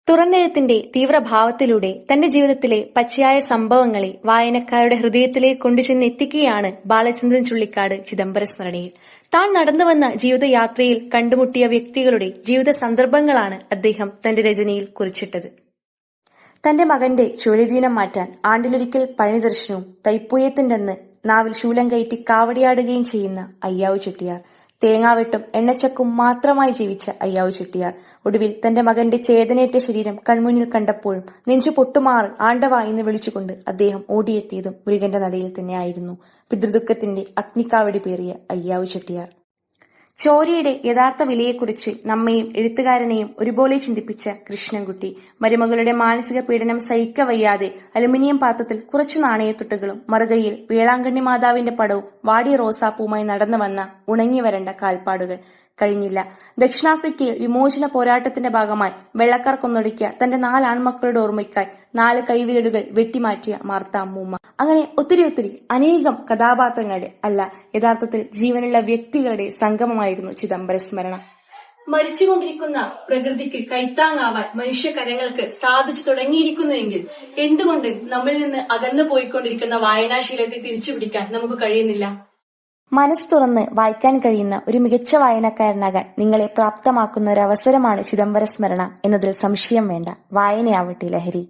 തുറന്നെഴുത്തിന്റെ തീവ്രഭാവത്തിലൂടെ തന്റെ ജീവിതത്തിലെ പച്ചയായ സംഭവങ്ങളെ വായനക്കാരുടെ ഹൃദയത്തിലേക്ക് കൊണ്ടുചെന്നെത്തിക്കുകയാണ് ബാലചന്ദ്രൻ ചുള്ളിക്കാട് ചിദംബരസ്മരണയിൽ. താൻ നടന്നുവന്ന ജീവിതയാത്രയിൽ കണ്ടുമുട്ടിയ വ്യക്തികളുടെ ജീവിത സന്ദർഭങ്ങളാണ് അദ്ദേഹം തന്റെ രചനയിൽ കുറിച്ചിട്ടത്. തന്റെ മകന്റെ ചുഴലിദീനം മാറ്റാൻ ആണ്ടിലൊരിക്കൽ പഴനിദർശനവും തൈപ്പൂയത്തിന്റെ അന്ന് നാവിൽ ശൂലം കയറ്റി കാവടിയാടുകയും ചെയ്യുന്ന അയ്യാവു ചെട്ടിയാർ, തേങ്ങാവെട്ടും എണ്ണച്ചക്കും മാത്രമായി ജീവിച്ച അയ്യാവു ചെട്ടിയാർ ഒടുവിൽ തന്റെ മകന്റെ ചേതനേറ്റ ശരീരം കൺമുന്നിൽ കണ്ടപ്പോഴും നെഞ്ചു പൊട്ടുമാറി ആണ്ടവ എന്ന് വിളിച്ചുകൊണ്ട് അദ്ദേഹം ഓടിയെത്തിയതും മുരുകന്റെ നടയിൽ തന്നെയായിരുന്നു. പിതൃദുഃഖത്തിന്റെ അഗ്നിക്കാവടി പേറിയ അയ്യാവു ചെട്ടിയാർ. ചോരയുടെ യഥാർത്ഥ വിലയെക്കുറിച്ച് നമ്മയും എഴുത്തുകാരനെയും ഒരുപോലെ ചിന്തിപ്പിച്ച കൃഷ്ണൻകുട്ടി. മരുമകളുടെ മാനസിക പീഡനം സഹിക്കവയ്യാതെ അലുമിനിയം പാത്രത്തിൽ കുറച്ചു നാണയത്തുട്ടുകളും മറുകൈയിൽ വേളാങ്കണ്ണി മാതാവിന്റെ പടവും വാടിയ റോസാപ്പൂവുമായി നടന്നു വന്ന ഉണങ്ങി വരണ്ട കാൽപ്പാടുകൾ. കഴിഞ്ഞില്ല. ദക്ഷിണാഫ്രിക്കയിൽ വിമോചന പോരാട്ടത്തിന്റെ ഭാഗമായി വെള്ളക്കാർ കൊന്നൊടുക്കിയ തന്റെ 4 ആൺമക്കളുടെ ഓർമ്മയ്ക്കായി 4 കൈവിരലുകൾ വെട്ടിമാറ്റിയ മാർത്ത അമ്മൂമ്മ. അങ്ങനെ ഒത്തിരി അനേകം കഥാപാത്രങ്ങളുടെ യഥാർത്ഥത്തിൽ ജീവനുള്ള വ്യക്തികളുടെ സംഗമമായിരുന്നു ചിദംബരസ്മരണ. മരിച്ചുകൊണ്ടിരിക്കുന്ന പ്രകൃതിക്ക് കൈത്താങ്ങാവാൻ മനുഷ്യകരങ്ങൾക്ക് സാധിച്ചു തുടങ്ങിയിരിക്കുന്നുവെങ്കിൽ എന്തുകൊണ്ട് നമ്മിൽ നിന്ന് അകന്നു പോയിക്കൊണ്ടിരിക്കുന്ന വായനാശീലത്തെ തിരിച്ചുപിടിക്കാൻ നമുക്ക് കഴിയുന്നില്ല? മനസ്സ് തുറന്ന് വായിക്കാൻ കഴിയുന്ന ഒരു മികച്ച വായനക്കാരനാകാൻ നിങ്ങളെ പ്രാപ്തമാക്കുന്ന ഒരു അവസരമാണ് ചിദംബരസ്മരണ എന്നതിൽ സംശയം വേണ്ട. വായനയാവട്ടെ ലഹരി.